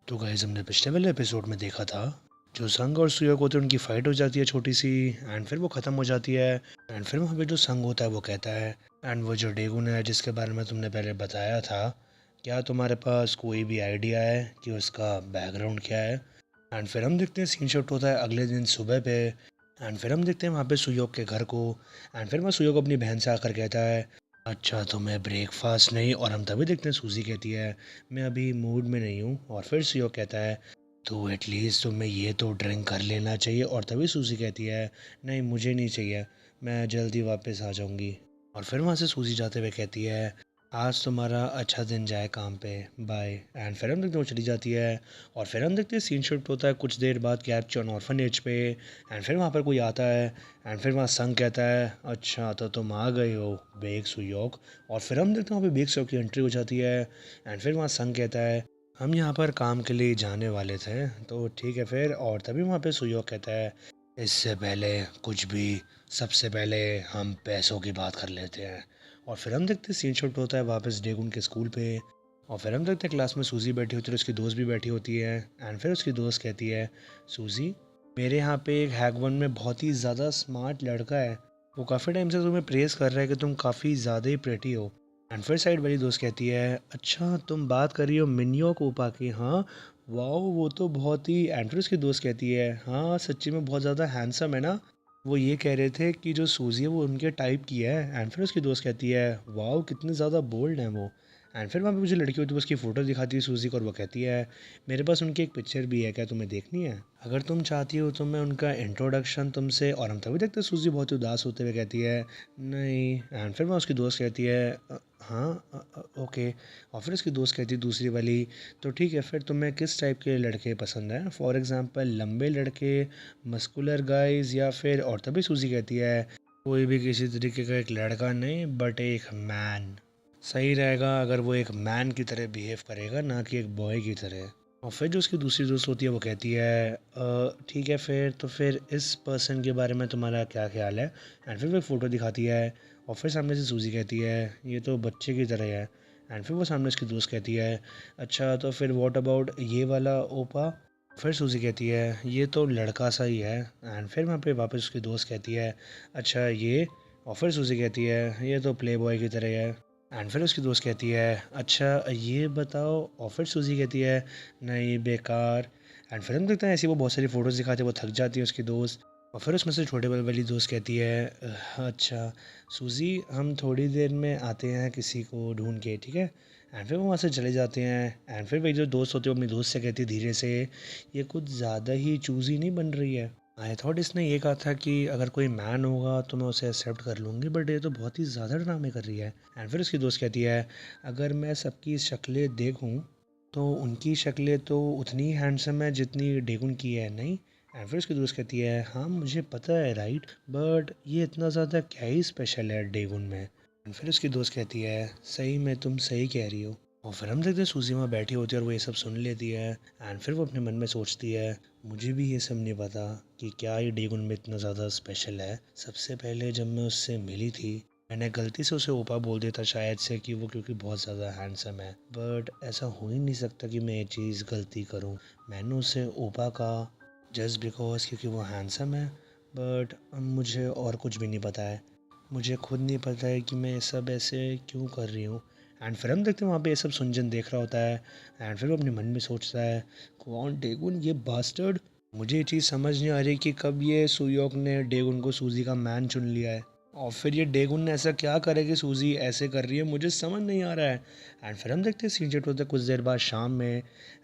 तो गाइस हमने पिछले वाले एपिसोड में देखा था जो संग और सुयोक होते हैं उनकी फाइट हो जाती है छोटी सी। एंड फिर वो ख़त्म हो जाती है। एंड फिर वहाँ पे जो संग होता है वो कहता है एंड वो जो डेगुन है जिसके बारे में तुमने पहले बताया था, क्या तुम्हारे पास कोई भी आइडिया है कि उसका बैकग्राउंड क्या है। एंड फिर हम देखते हैं सीन शिफ्ट होता है अगले दिन सुबह पे। एंड फिर हम देखते हैं वहाँ पे सुयोग के घर को। एंड फिर वहाँ सुयोग अपनी बहन से आकर कहता है अच्छा तो मैं ब्रेकफास्ट नहीं, और हम तभी देखते हैं सूजी कहती है मैं अभी मूड में नहीं हूँ। और फिर सुयोग कहता है तो एटलीस्ट तुम्हें ये तो ड्रिंक कर लेना चाहिए। और तभी सूजी कहती है नहीं मुझे नहीं चाहिए, मैं जल्दी वापस आ जाऊँगी। और फिर वहाँ से सूजी जाते हुए कहती है आज तुम्हारा अच्छा दिन जाए काम पे, बाय। एंड फिर हम देखते हैं वो चली जाती है। और फिर हम देखते हैं सीन शिफ्ट होता है कुछ देर बाद कैप्चर ऑन ऑर्फनेज पे। एंड फिर वहाँ पर कोई आता है। एंड फिर वहाँ संग कहता है अच्छा तो तुम आ गए हो बेग सुयोग। और फिर हम देखते हैं वहाँ पे बेग सुयोग की एंट्री हो जाती है। एंड फिर वहाँ संग कहता है हम यहाँ पर काम के लिए जाने वाले थे तो ठीक है फिर। और तभी वहाँ पे सुयोग कहता है इससे पहले कुछ भी, सबसे पहले हम पैसों की बात कर लेते हैं। और फिर हम देखते हैं सीन शॉट होता है वापस डेगुन के स्कूल पे। और फिर हम देखते हैं क्लास में सूजी बैठी होती है, उसकी दोस्त भी बैठी होती है। एंड फिर उसकी दोस्त कहती है सूजी मेरे यहाँ पे एक हैकवन में बहुत ही ज़्यादा स्मार्ट लड़का है, वो काफ़ी टाइम से तुम्हें प्रेज़ कर रहा है कि तुम काफ़ी ज़्यादा ही प्रेटी हो। एंड फिर साइड वाली दोस्त कहती है अच्छा तुम बात कर रही हो मिन्यो कोपा की, हाँ वाओ वो तो बहुत ही। एंड फिर उसकी दोस्त कहती है हाँ सच्ची में बहुत ज़्यादा हैंडसम है ना, वो ये कह रहे थे कि जो सूजी है वो उनके टाइप की है। एंड फिर उसकी दोस्त कहती है वाओ कितने ज़्यादा बोल्ड हैं वो। एंड फिर वहाँ पे मुझे लड़की होती है उसकी फ़ोटो दिखाती है सूजी को, और वो कहती है मेरे पास उनकी एक पिक्चर भी है, क्या तुम्हें देखनी है? अगर तुम चाहती हो तो मैं उनका इंट्रोडक्शन तुमसे। और हम तभी देखते हैं सूजी बहुत ही उदास होते हुए कहती है नहीं। एंड फिर वहाँ उसकी दोस्त कहती है हाँ ओके। और फिर उसकी दोस्त कहती है दूसरी वाली तो ठीक है फिर तुम्हें किस टाइप के लड़के पसंद हैं, फॉर एग्ज़ाम्पल लंबे लड़के, मस्कुलर गाइज, या फिर। और तभी सूजी कहती है कोई भी किसी तरीके का एक लड़का नहीं बट एक मैन सही रहेगा, अगर वो एक मैन की तरह बिहेव करेगा ना कि एक बॉय की तरह। और फिर जो उसकी दूसरी दोस्त होती है वो कहती है ठीक है फिर तो फिर इस पर्सन के बारे में तुम्हारा क्या ख्याल है। एंड फिर वो एक फ़ोटो दिखाती है। और फिर सामने से सूजी कहती है ये तो बच्चे की तरह है। एंड फिर वो सामने उसकी दोस्त कहती है अच्छा तो फिर व्हाट अबाउट ये वाला ओपा। फिर सूजी कहती है ये तो लड़का सा ही है। एंड फिर वहाँ पे वापस उसकी दोस्त कहती है अच्छा ये। और फिर सूजी कहती है ये तो प्ले बॉय की तरह है। एंड फिर उसकी दोस्त कहती है अच्छा ये बताओ। और फिर सूजी कहती है नहीं बेकार। एंड फिर हम देखते हैं ऐसी वो बहुत सारी फ़ोटोज़ दिखाते हैं, वो थक जाती है उसकी दोस्त। और फिर उसमें से छोटे वाली दोस्त कहती है अच्छा सूजी हम थोड़ी देर में आते हैं किसी को ढूंढ के, ठीक है। एंड फिर वो वहाँ से चले जाते हैं। एंड फिर वही जो दोस्त होती है वो अपनी दोस्त से कहती है धीरे से ये कुछ ज़्यादा ही चूज़ी नहीं बन रही है। आई थॉट इसने ये कहा था कि अगर कोई मैन होगा तो मैं उसे एक्सेप्ट कर लूँगी, बट ये तो बहुत ही ज़्यादा ड्रामे कर रही है। एंड फिर उसकी दोस्त कहती है अगर मैं सबकी शक्लें देखूँ तो उनकी शक्लें तो उतनी हैंडसम है जितनी डेगुन की है, नहीं? एंड फिर उसकी दोस्त कहती है हाँ मुझे पता है राइट, बट ये इतना ज़्यादा क्या ही स्पेशल है डेगुन में। एंड फिर उसकी दोस्त कहती है सही में तुम सही कह रही हो। और फिर हम देखते हैं सूजी वहाँ बैठी होती है और वो ये सब सुन लेती है। एंड फिर वो अपने मन में सोचती है मुझे भी ये सब नहीं पता कि क्या ये डेगुन में इतना ज़्यादा स्पेशल है। सबसे पहले जब मैं उससे मिली थी मैंने गलती से उसे ओपा बोल दिया था शायद से कि वो क्योंकि बहुत ज़्यादा हैंडसम है, बट ऐसा हो ही नहीं सकता कि मैं ये चीज़ गलती करूं। मैंने उसे ओपा कहा जस्ट बिकॉज क्योंकि वो हैंडसम है, बट मुझे और कुछ भी नहीं पता है। मुझे खुद नहीं पता है कि मैं ये सब ऐसे क्यों कर रही हूँ। एंड फिर हम देखते हैं वहाँ पे ये सब सुनजन देख रहा होता है। एंड फिर वो अपने मन में सोचता है कौन डेगुन ये बास्टर्ड। मुझे ये चीज़ समझ नहीं आ रही कि कब ये सुयोक ने डेगुन को सूजी का मैन चुन लिया है, और फिर ये डेगुन ने ऐसा क्या करे कि सूजी ऐसे कर रही है, मुझे समझ नहीं आ रहा है। एंड फिर हम देखते हैं सीन चेट होता है कुछ देर बाद शाम में।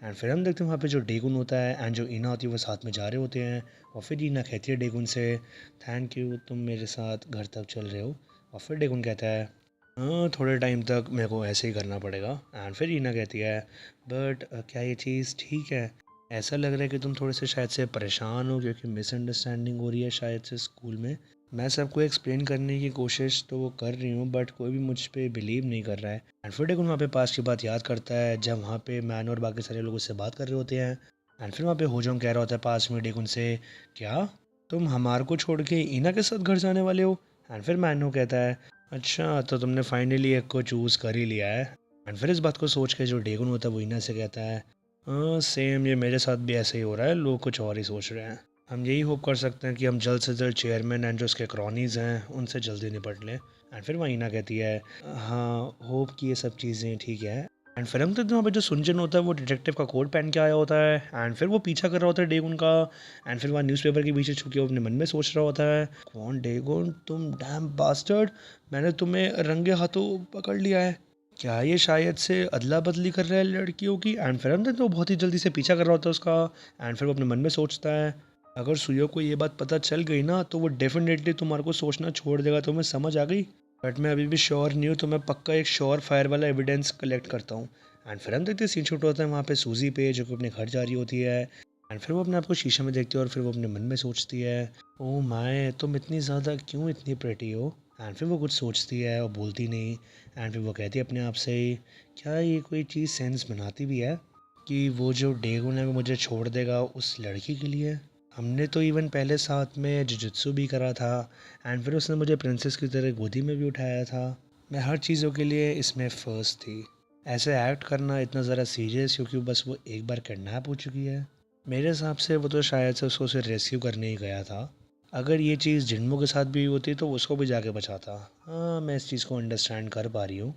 एंड फिर हम देखते हैं वहाँ पे जो डेगुन होता है एंड जो ईना होती है वो साथ में जा रहे होते हैं। और फिर ईना कहती है डेगुन से थैंक यू तुम मेरे साथ घर तक चल रहे हो। और फिर डेगुन कहता है हाँ थोड़े टाइम तक मेरे को ऐसे ही करना पड़ेगा। एंड फिर ईना कहती है बट क्या ये चीज़ ठीक है? ऐसा लग रहा है कि तुम थोड़े से शायद से परेशान हो क्योंकि मिसअंडरस्टैंडिंग हो रही है शायद से स्कूल में। मैं सबको एक्सप्लेन करने की कोशिश तो वो कर रही हूँ बट कोई भी मुझ पे बिलीव नहीं कर रहा है। एंड फिर डेगुन वहाँ पे पास की बात याद करता है जब वहाँ पे मैन और बाकी सारे लोग उससे बात कर रहे होते हैं। एंड फिर वहाँ पे होजोंग कह रहा होता है पास में डेगुन से क्या तुम हमारे को छोड़ के ईना के साथ घर जाने वाले हो? एंड फिर मैनो कहता है अच्छा तो तुमने फाइनली एक को चूज़ कर ही लिया है। एंड फिर इस बात को सोच के जो डेगुन होता है वो ईना से कहता है सेम ये मेरे साथ भी ऐसे ही हो रहा है, लोग कुछ और ही सोच रहे हैं। हम यही होप कर सकते हैं कि हम जल्द से जल्द चेयरमैन एंड जो उसके क्रॉनीज़ हैं उनसे जल्दी निपट लें। एंड फिर वहीना कहती है हाँ होप कि ये सब चीज़ें ठीक है। एंड फिर हम तो वहाँ पे जो सुनजन होता है वो डिटेक्टिव का कोट पहन के आया होता है एंड फिर वो पीछा कर रहा होता है डेगुन का। एंड फिर वहाँ न्यूज़पेपर के पीछे छुप के वो अपने मन में सोच रहा होता है कौन डेगुन तुम डैम बास्टर्ड, मैंने तुम्हें रंगे हाथों पकड़ लिया है। क्या ये शायद से अदला बदली कर रहा है लड़कियों की। एंड फिर हम तो बहुत ही जल्दी से पीछा कर रहा होता है उसका। एंड फिर वो अपने मन में सोचता है अगर सुयो को ये बात पता चल गई ना तो वो डेफिनेटली तुम्हारे को सोचना छोड़ देगा, तुम्हें समझ आ गई। बट मैं अभी भी श्योर नहीं हूँ, तो मैं पक्का एक श्योर फायर वाला एविडेंस कलेक्ट करता हूँ। एंड फिर हम देखते सीन शूट होता है वहाँ पे सूजी पे जो कि अपने घर जा रही होती है। एंड फिर वो अपने आप को शीशे में देखती है और फिर वो अपने मन में सोचती है ओ माय तुम इतनी ज़्यादा क्यों इतनी प्रेटी हो। एंड फिर वो कुछ सोचती है और बोलती नहीं। एंड फिर वो कहती है अपने आप से क्या ये कोई चीज़ सेंस बनाती भी है कि वो जो डेगुन है वो मुझे छोड़ देगा उस लड़की के लिए। हमने तो इवन पहले साथ में जुजुत्सु भी करा था एंड फिर उसने मुझे प्रिंसेस की तरह गोदी में भी उठाया था। मैं हर चीज़ों के लिए इसमें फर्स्ट थी। ऐसे एक्ट करना इतना ज़रा सीरियस क्योंकि बस वो एक बार किडनैप हो चुकी है। मेरे हिसाब से वो तो शायद से उसको सिर्फ रेस्क्यू करने ही गया था। अगर ये चीज़ जिन्मो के साथ भी होती तो उसको भी जाके बचाता। हाँ मैं इस चीज़ को अंडरस्टैंड कर पा रही हूँ।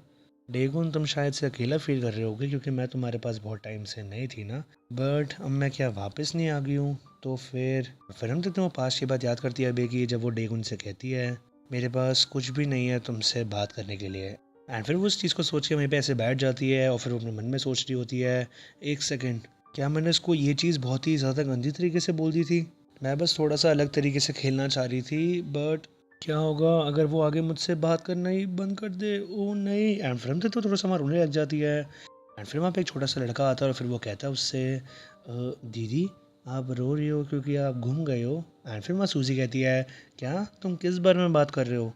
डेगुन तुम शायद से अकेला फील कर रहे होगे क्योंकि मैं तुम्हारे पास बहुत टाइम से नहीं थी ना। बट अब मैं क्या वापस नहीं आ गई हूँ तो फिर हम तो पास की बात याद करती है अभी की जब वो डेगुन से कहती है मेरे पास कुछ भी नहीं है तुमसे बात करने के लिए। एंड फिर वो उस चीज़ को सोच के वहीं पे ऐसे बैठ जाती है और फिर वो अपने मन में सोच रही होती है एक सेकेंड, क्या मैंने इसको ये चीज़ बहुत ही ज़्यादा गंदी तरीके से बोल दी थी। मैं बस थोड़ा सा अलग तरीके से खेलना चाह रही थी। बट क्या होगा अगर वो आगे मुझसे बात करना ही बंद कर दे। ओ नहीं। एंड फिर हम तो थोड़ा सा रोने लग जाती है। एंड फिर वहाँ पे एक छोटा सा लड़का आता है और फिर वो कहता है उससे दीदी आप रो रही हो क्योंकि आप घूम गए हो। एंड फिर वहाँ सूजी कहती है क्या तुम किस बारे में बात कर रहे हो।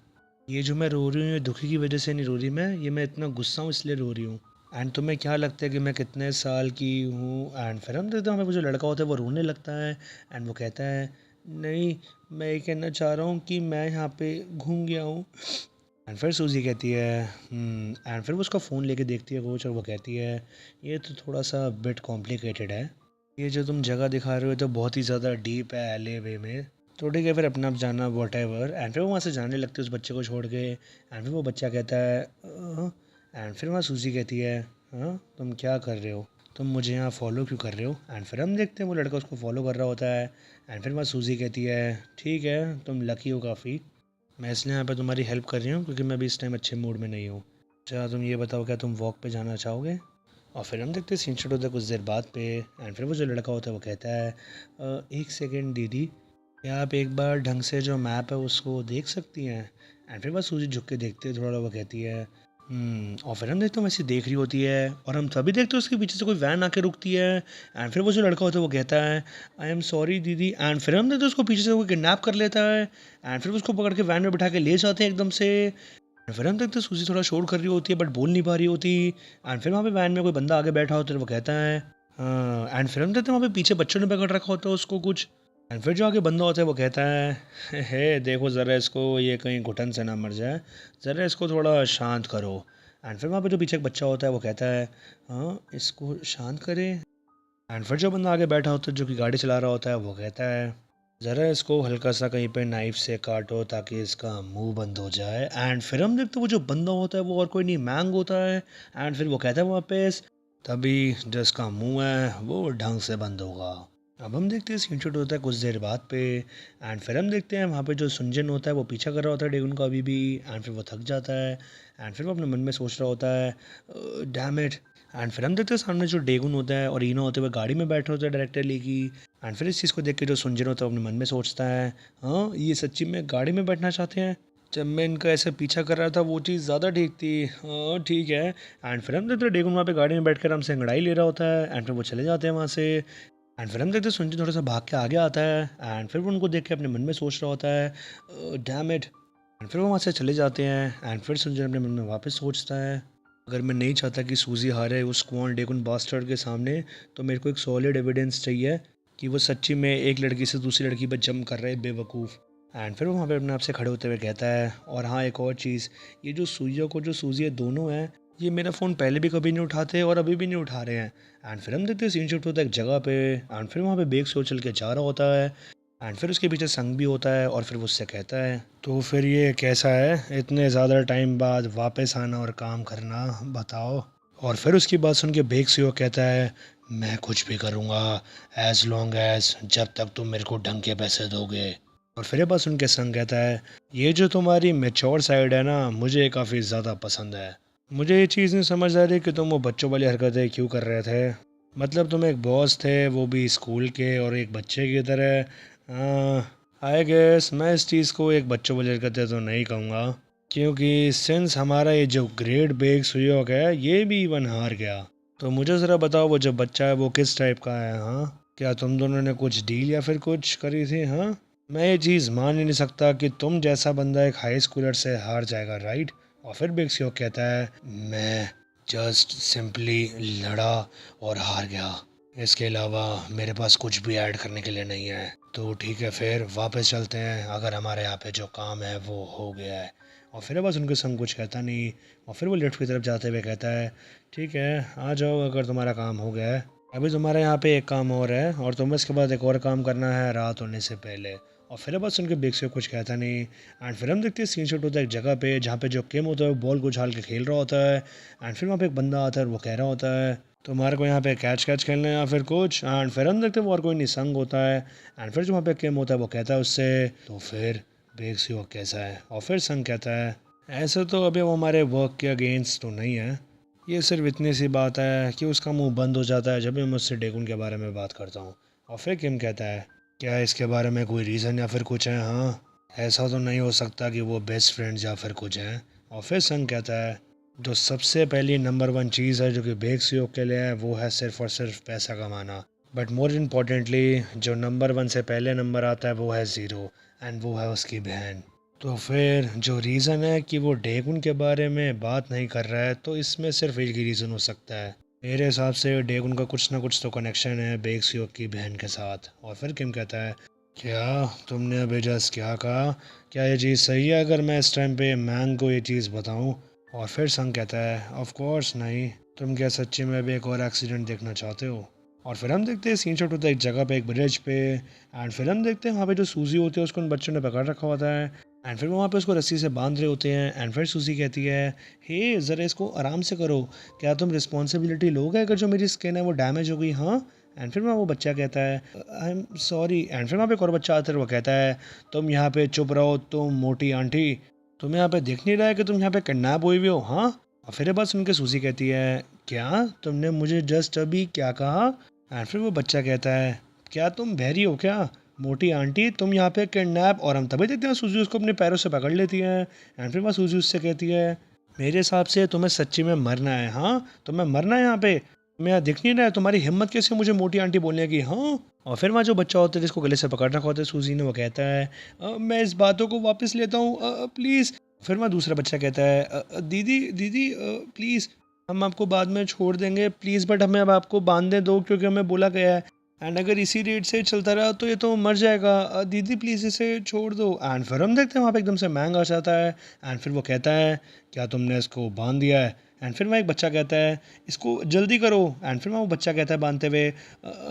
ये जो मैं रो रही हूँ ये दुखी की वजह से नहीं रो रही मैं इतना गुस्सा हूँ इसलिए रो रही हूँ। एंड तुम्हें क्या लगता है कि मैं कितने साल की हूँ। एंड फिर हम देखते हैं वहाँ पे वो जो लड़का होता है वो रोने लगता है। एंड वो कहता है नहीं मैं ये कहना चाह रहा हूँ कि मैं यहाँ पे घूम गया हूँ। एंड फिर सूजी कहती है एंड फिर वो उसका फ़ोन लेके देखती है कोच और वो कहती है ये तो थोड़ा सा बिट कॉम्प्लिकेटेड है। ये जो तुम जगह दिखा रहे हो तो बहुत ही ज़्यादा डीप है एले वे में। तो ठीक है फिर अपना आप जाना वॉट एवर। एंड फिर वो वहाँ से जाने लगती है उस बच्चे को छोड़ के। एंड फिर वो बच्चा कहता है एंड फिर वहाँ सूजी कहती है हाँ तुम क्या कर रहे हो, तुम मुझे यहाँ फॉलो क्यों कर रहे हो। एंड फिर हम देखते हैं वो लड़का उसको फॉलो कर रहा होता है। एंड फिर वहाँ सूजी कहती है ठीक है तुम लकी हो काफ़ी, मैं इसलिए यहाँ पे तुम्हारी हेल्प कर रही हूँ क्योंकि मैं भी इस टाइम अच्छे मूड में नहीं हूँ। अच्छा तुम ये बताओ क्या तुम वॉक पे जाना चाहोगे। और फिर हम देखते हैं सीन शॉट होता है कुछ देर बाद पे। एंड फिर वो जो लड़का होता है वो कहता है एक सेकेंड दीदी क्या आप एक बार ढंग से जो मैप है उसको देख सकती हैं। एंड फिर बस सूजी झुक के देखते हैं थोड़ा, वो कहती है और फिर हम देखते हैं वैसे देख रही होती है और हम तभी देखते हैं उसके पीछे से कोई वैन आके रुकती है। एंड फिर वो जो लड़का होता है वो कहता है आई एम सॉरी दीदी। एंड फिर हम देखते हैं उसको पीछे से कोई किडनैप कर लेता है। एंड फिर उसको पकड़ के वैन में बिठा के ले जाते हैं एकदम से। एंड फिर हम देखते हैं सूजी थोड़ा शोर कर रही होती है बट बोल नहीं पा रही होती। एंड फिर वहाँ पे वैन में कोई बंदा आगे बैठा होता है वो कहता है हाँ। एंड फिर हम देखते हैं वहाँ पे पीछे बच्चों ने पकड़ रखा होता है उसको कुछ। एंड फिर जो आगे बंदा होता है वो कहता है हे देखो ज़रा इसको ये कहीं घुटन से ना मर जाए, ज़रा इसको थोड़ा शांत करो। एंड फिर वहाँ पे जो पीछे एक बच्चा होता है वो कहता है हाँ इसको शांत करें। एंड फिर जो बंदा आगे बैठा होता है जो कि गाड़ी चला रहा होता है वो कहता है ज़रा इसको हल्का सा कहीं पे नाइफ से काटो ताकि इसका मुंह बंद हो जाए। एंड फिर हम देखते हैं वो जो बंदा होता है वो और कोई नहीं मैंग होता है। एंड फिर वो कहता है वापस तभी जो इसका मुंह है वो ढंग से बंद होगा। अब हम देखते हैं सीन शॉट होता है कुछ देर बाद पे। एंड फिर हम देखते हैं वहाँ पे जो सुंजन होता है वो पीछा कर रहा होता है डेगुन का अभी भी। एंड फिर वो थक जाता है। एंड फिर वो अपने मन में सोच रहा होता है डैम इट। एंड फिर हम देखते हैं सामने जो डेगुन होता है और ईनो होते हुए गाड़ी में बैठे होते हैं डायरेक्टरली की। एंड फिर इस चीज़ को देख के जो सुंजन होता है अपने मन में सोचता है हाँ ये सच्ची में गाड़ी में बैठना चाहते हैं, जब मैं इनका ऐसे पीछा कर रहा था वो चीज़ ज़्यादा ठीक थी। हाँ ठीक है। एंड फिर हम देखते हैं डेगुन वहाँ पे गाड़ी में बैठ कर हमसे अंगड़ाई ले रहा होता है। एंड फिर वो चले जाते हैं वहाँ से। एंड फिर हम देखते हैं सुंजन थोड़ा सा भाग के आगे आता है। एंड फिर वो उनको देख के अपने मन में सोच रहा होता है डैम इट। एंड फिर वो वहाँ से चले जाते हैं। एंड फिर सुंजन अपने मन में वापस सोचता है अगर मैं नहीं चाहता कि सूजी हारे उस क्वान डेकुन बास्टर्ड के सामने तो मेरे को एक सॉलिड एविडेंस चाहिए कि वो सच्ची में एक लड़की से दूसरी लड़की पर जंप कर रहे बेवकूफ़। एंड फिर वो वहाँ पे अपने आप से खड़े होते हुए कहता है और हाँ एक और चीज़, ये जो सुइयों को जो सूजी है दोनों हैं ये मेरा फ़ोन पहले भी कभी नहीं उठाते और अभी भी नहीं उठा रहे हैं। एंड फिर हम देखते हैं सीन शिफ्ट होता है एक जगह पे। एंड फिर वहाँ पे बेग से चल के जा रहा होता है। एंड फिर उसके पीछे संग भी होता है और फिर वो उससे कहता है, तो फिर ये कैसा है इतने ज़्यादा टाइम बाद वापस आना और काम करना, बताओ। और फिर उसकी बात सुन के बेग से वो कहता है, मैं कुछ भी करूँगा एज लॉन्ग एज जब तक तुम मेरे को ढंग के पैसे दोगे। और फिर ये बात सुन के संग कहता है, ये जो तुम्हारी मेच्योर साइड है ना, मुझे काफ़ी ज़्यादा पसंद है। मुझे ये चीज़ नहीं समझ आ रही कि तुम वो बच्चों वाली हरकतें क्यों कर रहे थे। मतलब तुम एक बॉस थे, वो भी स्कूल के, और एक बच्चे की तरह। आई गेस मैं इस चीज़ को एक बच्चों वाली हरकतें तो नहीं कहूँगा, क्योंकि सिंस हमारा ये जो ग्रेट बेग सुयोग है ये भी इवन हार गया। तो मुझे ज़रा बताओ वो जो बच्चा है वो किस टाइप का है, हाँ? क्या तुम दोनों ने कुछ डील या फिर कुछ करी थी, हाँ? मैं ये चीज़ मान ही नहीं सकता कि तुम जैसा बंदा एक हाई स्कूलर से हार जाएगा, राइट? और फिर बिग सी कहता है, मैं जस्ट सिंपली लड़ा और हार गया, इसके अलावा मेरे पास कुछ भी ऐड करने के लिए नहीं है। तो ठीक है, फिर वापस चलते हैं, अगर हमारे यहाँ पे जो काम है वो हो गया है। और फिर बस उनके संग कुछ कहता नहीं। और फिर वो लिफ्ट की तरफ जाते हुए कहता है, ठीक है आ जाओ अगर तुम्हारा काम हो गया है। अभी तुम्हारे यहाँ पे एक काम और है और तुम्हें इसके बाद एक और काम करना है रात होने से पहले। और फिर बस उनके बेग से कुछ कहता नहीं। एंड फिर हम देखते हैं सीन शॉट होता है एक जगह पे जहाँ पे जो केम होता है वो बॉल को उछाल के खेल रहा होता है। एंड फिर वहाँ पे एक बंदा आता है और वो कह रहा होता है, तुम्हारे को यहाँ पे कैच कैच खेलना है या फिर कुछ। एंड फिर हम देखते हैं वो और कोई नहीं संग होता है। एंड फिर जो वहाँ पे केम होता है वो कहता है उससे, तो फिर बेग से वो कैसा है। और फिर संग कहता है, ऐसे तो अभी वो हमारे वर्क के अगेंस्ट तो नहीं है, ये सिर्फ इतनी सी बात है कि उसका मुंह बंद हो जाता है जब भी मैं उससे डेगुन के बारे में बात करता हूँ। और फिर किम कहता है, क्या इसके बारे में कोई रीज़न या फिर कुछ है, हाँ? ऐसा तो नहीं हो सकता कि वो बेस्ट फ्रेंड्स या फिर कुछ हैं। और फिर संग कहता है, जो सबसे पहली नंबर वन चीज़ है जो कि बेग योग के लिए है वो है सिर्फ और सिर्फ पैसा कमाना। बट मोर इम्पॉर्टेंटली जो नंबर वन से पहले नंबर आता है वो है ज़ीरो, एंड वो है उसकी बहन। तो फिर जो रीज़न है कि वो डेगुन के बारे में बात नहीं कर रहा है, तो इसमें सिर्फ एक ही रीज़न हो सकता है। मेरे हिसाब से डेगुन का कुछ ना कुछ तो कनेक्शन है बेगसियोक की बहन के साथ। और फिर किम कहता है, क्या तुमने अभी जस्ट क्या कहा? क्या ये चीज़ सही है अगर मैं इस टाइम पे मैंग को ये चीज़ बताऊं? और फिर संग कहता है, ऑफ कोर्स नहीं, तुम क्या सच्ची में भी एक और एक्सीडेंट देखना चाहते हो? और फिर हम देखते हैं सीन शॉट होता है एक जगह पे, एक ब्रिज पे। एंड फिर हम देखते हैं वहाँ पे जो सूजी होती है उसको उन बच्चों ने पकड़ रखा होता है। एंड फिर वहाँ पे उसको रस्सी से बांध रहे होते हैं। एंड फिर सूजी कहती है, हे ज़रा इसको आराम से करो, क्या तुम रिस्पॉन्सिबिलिटी लोगे अगर जो मेरी स्किन है वो डैमेज हो गई, हाँ? एंड फिर वहाँ वो बच्चा कहता है, आई एम सॉरी। एंड फिर वहाँ पे एक और बच्चा आता है, वो कहता है, तुम यहाँ पे चुप रहो तुम मोटी आंटी, तुम्हें यहाँ पे दिख नहीं रहा है कि तुम यहाँ पे किडनैप हुई हुई हो, हाँ? और फिर ये बात सुन के सूजी कहती है, क्या तुमने मुझे जस्ट अभी क्या कहा? एंड फिर वो बच्चा कहता है, क्या तुम बहरी हो क्या मोटी आंटी, तुम यहाँ पे किडनैप? और हम तभी देखते हैं सूजी उसको अपने पैरों से पकड़ लेती है। एंड फिर वह सूजी उससे कहती है, मेरे हिसाब से तुम्हें सच्ची में मरना है, हाँ? तुम्हें मरना है यहाँ पे, तुम्हें यहाँ दिख नहीं रहा है, तुम्हारी हिम्मत कैसे मुझे मोटी आंटी बोलने की, हाँ? और फिर वहाँ जो बच्चा होता है जिसको गले से पकड़ रखा होता है सूजी ने, वो कहता है, मैं इस बातों को वापस लेता हूँ, प्लीज़। फिर वहाँ दूसरा बच्चा कहता है, दीदी दीदी प्लीज़, हम आपको बाद में छोड़ देंगे प्लीज़, बट हमें अब आपको बांधने दो क्योंकि हमें बोला गया है, एंड अगर इसी रेट से चलता रहा तो ये तो मर जाएगा, दीदी प्लीज़ इसे छोड़ दो। एंड फिर हम देखते हैं वहाँ पे एकदम से मैंग आ जाता है। एंड फिर वो कहता है, क्या तुमने इसको बांध दिया है? एंड फिर वहाँ एक बच्चा कहता है, इसको जल्दी करो। एंड फिर वहाँ वो बच्चा कहता है बांधते हुए,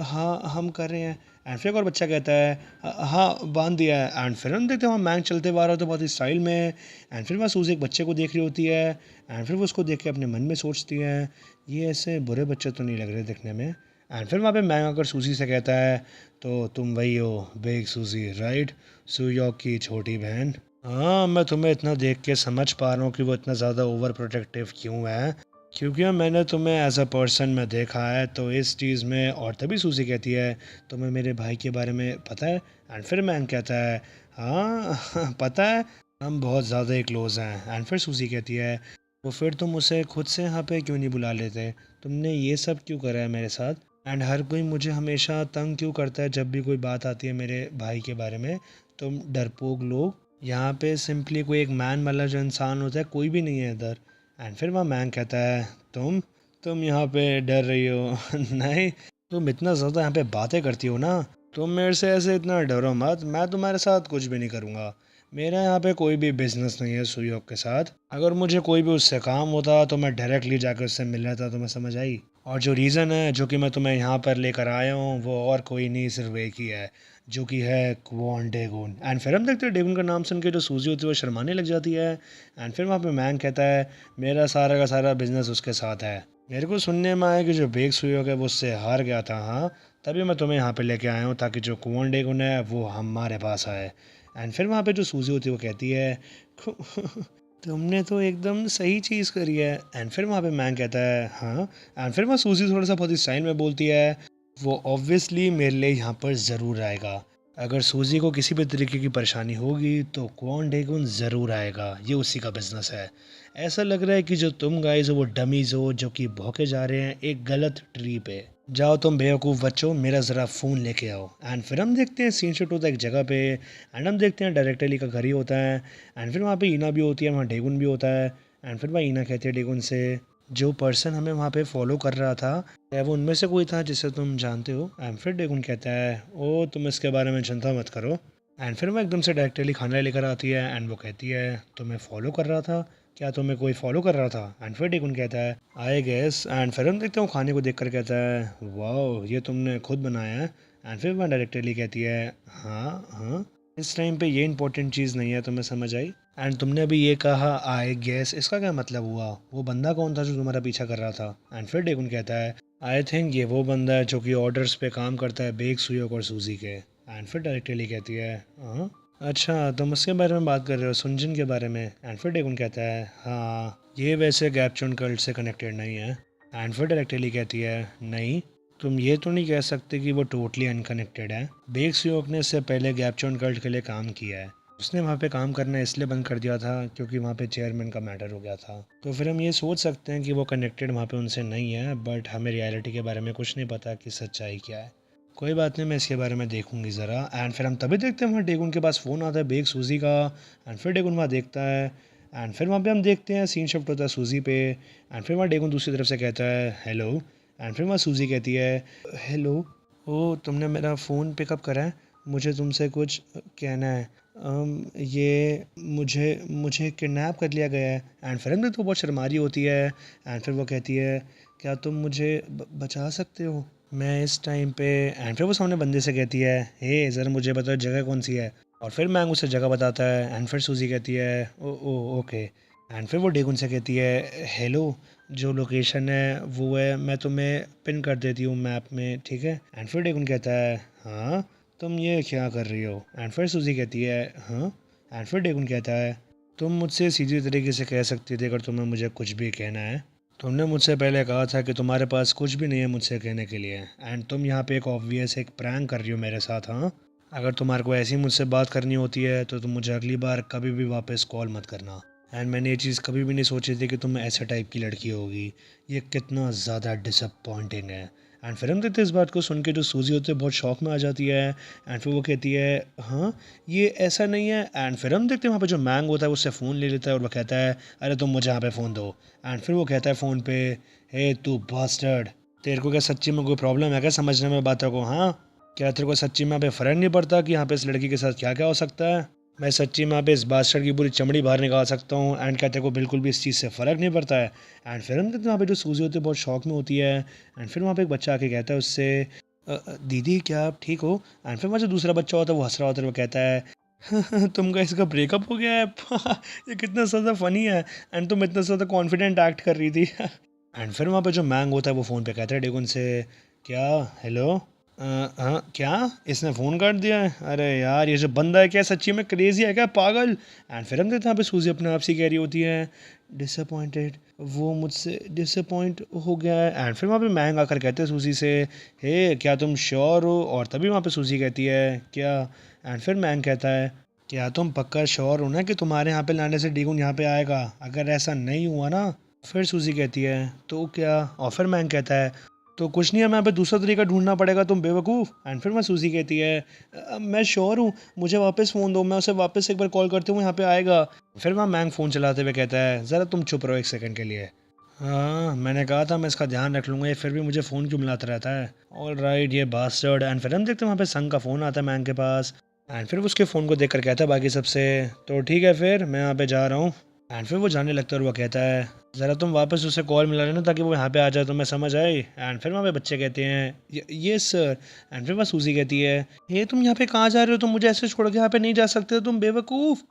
हाँ हम कर रहे हैं। एंड फिर एक और बच्चा कहता है, हाँ बांध दिया है। एंड फिर हम देखते हैं वहाँ मैंग चलते हुए आ रहा होता है बहुत ही स्टाइल में। एंड फिर वहाँ सूजी एक बच्चे को देख रही होती है। एंड फिर वो उसको देख के अपने मन में सोचती है, ये ऐसे बुरे बच्चे तो नहीं लग रहे दिखने में। एंड फिर वहाँ पे मैंग आकर सूजी से कहता है, तो तुम वही हो बिग सूजी, राइट? सुयोक की छोटी बहन। हाँ, मैं तुम्हें इतना देख के समझ पा रहा हूँ कि वो इतना ज़्यादा ओवर प्रोटेक्टिव क्यों है, क्योंकि मैंने तुम्हें एज अ पर्सन में देखा है तो इस चीज़ में। और तभी सूजी कहती है, तुम्हें मेरे भाई के बारे में पता है? एंड फिर मैंग कहता है, हाँ पता है, हम बहुत ज़्यादा ही क्लोज हैं। एंड फिर सूजी कहती है, तो फिर तुम उसे खुद से यहाँ पे क्यों नहीं बुला लेते? तुमने ये सब क्यों करा है मेरे साथ? एंड हर कोई मुझे हमेशा तंग क्यों करता है जब भी कोई बात आती है मेरे भाई के बारे में? तुम डरपोक लोग, यहाँ पे सिंपली कोई एक मैन वाला जो इंसान होता है कोई भी नहीं है इधर। एंड फिर वह मैन कहता है, तुम यहाँ पे डर रही हो नहीं, तुम इतना ज़्यादा यहाँ पे बातें करती हो ना, तुम मेरे से ऐसे इतना डरो मत, मैं तुम्हारे साथ कुछ भी नहीं करूँगा। मेरा यहाँ पे कोई भी बिजनेस नहीं है सुयोग के साथ। अगर मुझे कोई भी उससे काम होता तो मैं डायरेक्टली जाकर उससे मिल रहा था, तुम्हें समझ आई। और जो रीज़न है जो कि मैं तुम्हें यहाँ पर लेकर आया हूँ वो और कोई नहीं, सिर्फ एक ही है, जो कि है क्वॉन डेगुन। एंड फिर हम देखते हैं डेगुन का नाम सुन के जो सूजी होती है वो शर्माने लग जाती है। एंड फिर वहाँ पे मैंग कहता है मेरा सारा का सारा बिजनेस उसके साथ है। मेरे को सुनने में आया कि जो बेग सुयोग है वो उससे हार गया था, हाँ, तभी मैं तुम्हें यहाँ पे लेके आया हूँ ताकि जो क्वॉन डेगुन है वो हमारे पास आए। एंड फिर वहाँ पे जो सूजी होती है वो कहती है तुमने तो एकदम सही चीज़ करी है। एंड फिर वहाँ पे मैंग कहता है हाँ। एंड फिर वहाँ सूजी थोड़ा सा बहुत ही स्टाइल में बोलती है वो ऑब्वियसली मेरे लिए यहाँ पर ज़रूर आएगा। अगर सूजी को किसी भी तरीके की परेशानी होगी तो क्वॉन डेगुन ज़रूर आएगा, ये उसी का बिजनेस है। ऐसा लग रहा है कि जो तुम गाइस हो वो डमीज़ हो जो कि भौंके जा रहे हैं एक गलत ट्री पे। जाओ तुम बेवकूफ़ बच्चों, मेरा ज़रा फ़ोन लेके आओ। एंड फिर हम देखते हैं सीन शूट होता है एक जगह पे। एंड हम देखते हैं डायरेक्टर अली का घर ही होता है। एंड फिर वहाँ पे ईना भी होती है, वहाँ डेगुन भी होता है। एंड फिर वहाँ ईना कहती है डेगुन से जो पर्सन हमें वहाँ पे फॉलो कर रहा था क्या वो उनमें से कोई था जिसे तुम जानते हो। एंड फिर डेगुन कहता है ओ तुम इसके बारे में चिंता मत करो। एंड फिर वो एकदम से डायरेक्टर अली खाना लेकर आती है। एंड वो कहती है तुम्हें फॉलो कर रहा था, क्या तुम्हें कोई फॉलो कर रहा था। एंड फिर डेगुन कहता है आई गेस। एंड फिर हम देखते हैं वो खाने को देख कर कहता है वाह ये तुमने खुद बनाया है। एंड फिर वह डायरेक्टली कहती है हाँ हाँ, इस टाइम पे ये इंपॉर्टेंट चीज़ नहीं है, तुम्हें समझ आई। एंड तुमने अभी ये कहा आई गेस, इसका क्या मतलब हुआ, वो बंदा कौन था जो तुम्हारा पीछा कर रहा था। एंड फिर डेगुन कहता है आई थिंक ये वो बंदा है जो कि ऑर्डर्स पे काम करता है बेग सुयोग और सूजी के। एंड फिर डायरेक्टली कहती है हाँ अच्छा तुम उसके बारे में बात कर रहे हो, सुनजिन के बारे में। एंड फिर डेगुन कहता है हाँ ये वैसे गैपचुन कल्ट से कनेक्टेड नहीं है। एंड फिर डायरेक्टली कहती है नहीं, तुम ये तो नहीं कह सकते कि वो टोटली अनकनेक्टेड है। बेग सुयोग ने इससे पहले गैपचुन कल्ट के लिए काम किया है। उसने वहाँ पे काम करना इसलिए बंद कर दिया था क्योंकि वहाँ पे चेयरमैन का मैटर हो गया था। तो फिर हम ये सोच सकते हैं कि वो कनेक्टेड वहाँ पे उनसे नहीं है, बट हमें रियलिटी के बारे में कुछ नहीं पता कि सच्चाई क्या है। कोई बात नहीं, मैं इसके बारे में देखूंगी ज़रा। एंड फिर हम तभी देखते हैं वहाँ डेगुन के पास फ़ोन आता है बेग सूजी का। एंड फिर डेगुन वहाँ देखता है। एंड फिर वहाँ पे हम देखते हैं सीन शिफ्ट होता है सूजी पे। एंड फिर वहाँ डेगुन दूसरी तरफ से कहता है हेलो। एंड फिर वहाँ सूजी कहती है हेलो, ओ तुमने मेरा फ़ोन पिकअप करा है, मुझे तुमसे कुछ कहना है। ये मुझे मुझे किडनैप कर लिया गया है। एंड फिर हम तो बहुत शर्मारी होती है। एंड फिर वो कहती है क्या तुम मुझे बचा सकते हो मैं इस टाइम पे। एंड फिर वो सामने बंदे से कहती है हे ज़रा मुझे बताओ जगह कौन सी है। और फिर मैंग उसे जगह बताता है। एंड फिर सूजी कहती है ओ ओ ओके। एंड फिर वो डेगुन से कहती है हेलो, जो लोकेशन है वो है मैं तुम्हें पिन कर देती हूँ मैप में, ठीक है। एंड फिर डेगुन कहता है हाँ तुम ये क्या कर रही हो। एंड फिर सूजी कहती है हाँ। एंड फिर डेगुन कहता है तुम मुझसे सीधी तरीके से कह सकती थी अगर तुम्हें मुझे कुछ भी कहना है। तुमने मुझसे पहले कहा था कि तुम्हारे पास कुछ भी नहीं है मुझसे कहने के लिए। एंड तुम यहाँ पे एक ऑब्वियस एक प्रैंक कर रही हो मेरे साथ, हाँ। अगर तुम्हारे को ऐसी मुझसे बात करनी होती है तो तुम मुझे अगली बार कभी भी वापस कॉल मत करना। एंड मैंने ये चीज़ कभी भी नहीं सोची थी कि तुम ऐसे टाइप की लड़की होगी। ये कितना ज़्यादा डिसअपॉइंटिंग है। एंड फिर हम देखते हैं इस बात को सुन के जो सूजी होती है बहुत शौक में आ जाती है। एंड फिर वो कहती है हाँ ये ऐसा नहीं है। एंड फिर हम देखते हैं वहाँ पे जो मैंग होता है उससे फ़ोन ले लेता है और वो कहता है अरे तुम मुझे यहाँ पे फ़ोन दो। एंड फिर वो कहता है फ़ोन पे हे तू बास्टर्ड, तेरे को क्या सच्ची में कोई प्रॉब्लम है क्या समझने में बातों को, हाँ। क्या तेरे को सच्ची में यहाँ पे फ़र्क नहीं पड़ता कि यहाँ पे इस लड़की के साथ क्या क्या हो सकता है। मैं सच्ची में यहाँ पे इस बास्टर्ड की पूरी चमड़ी बाहर निकाल सकता हूँ। एंड क्या तेरे को बिल्कुल भी इस चीज़ से फ़र्क नहीं पड़ता है। एंड फिर हम देखते हैं वहाँ पे जो सूजी होती है बहुत शौक में होती है। एंड फिर वहाँ पे एक बच्चा आके कहता है उससे दीदी क्या आप ठीक हो। एंड फिर वहाँ जो दूसरा बच्चा होता है वो हंस रहा होता है, वो कहता है तुमका इसका ब्रेकअप हो गया है ये कितना ज़्यादा फ़नी है। एंड तुम इतना ज़्यादा कॉन्फिडेंट एक्ट कर रही थी एंड फिर वहाँ पे जो मैंग होता है वो फ़ोन पे कहता है डेगुन से क्या हेलो। हाँ क्या इसने फ़ोन काट दिया है, अरे यार ये जो बंदा है क्या सच्ची में क्रेज़ी है क्या पागल। एंड फिर हम देखते हैं यहाँ पे सूजी अपने आप से कह रही होती है डिसअपॉइंटेड, वो मुझसे डिसअपॉइंट हो गया है। एंड फिर वहाँ पे मैंग आकर कहते हैं सूजी से हे क्या तुम श्योर हो। और तभी वहाँ पे सूजी कहती है क्या। एंड फिर मैंग कहता है क्या तुम पक्का श्योर हो ना कि तुम्हारे यहाँ पे लाने से डीगुन यहाँ पे आएगा, अगर ऐसा नहीं हुआ ना। फिर सूजी कहती है तो क्या। और फिर मैंग कहता है तो कुछ नहीं है, मैं यहाँ पे दूसरा तरीका ढूंढना पड़ेगा तुम बेवकूफ़। एंड फिर मैं सूजी कहती है मैं श्योर हूँ, मुझे वापस फ़ोन दो, मैं उसे वापस एक बार कॉल करती हूँ यहाँ पे आएगा। फिर वहाँ मैंग फ़ोन चलाते हुए कहता है ज़रा तुम चुप रहो एक सेकंड के लिए। हाँ मैंने कहा था मैं इसका ध्यान रख लूँगा, ये फिर भी मुझे फ़ोन क्यों मिलाता रहता है। ऑल राइट ये बास्टर्ड। एंड फिर हम देखते हैं वहाँ पे संग का फ़ोन आता है मैंग के पास। एंड फिर वो उसके फ़ोन को देखकर कहता है बाकी सबसे, तो ठीक है फिर मैं यहाँ पे जा रहा हूँ। एंड फिर वो जाने लगता है और वो कहता है ज़रा तुम वापस उसे कॉल मिला लेना ताकि वो यहाँ पे आ जाए, तो मैं समझ आई। एंड फिर वहाँ पे बच्चे कहते हैं ये सर। एंड फिर वह सूजी कहती है ये तुम यहाँ पे कहाँ जा रहे हो, तुम मुझे ऐसे छोड़ के यहाँ पे नहीं जा सकते, तुम बेवकूफ़।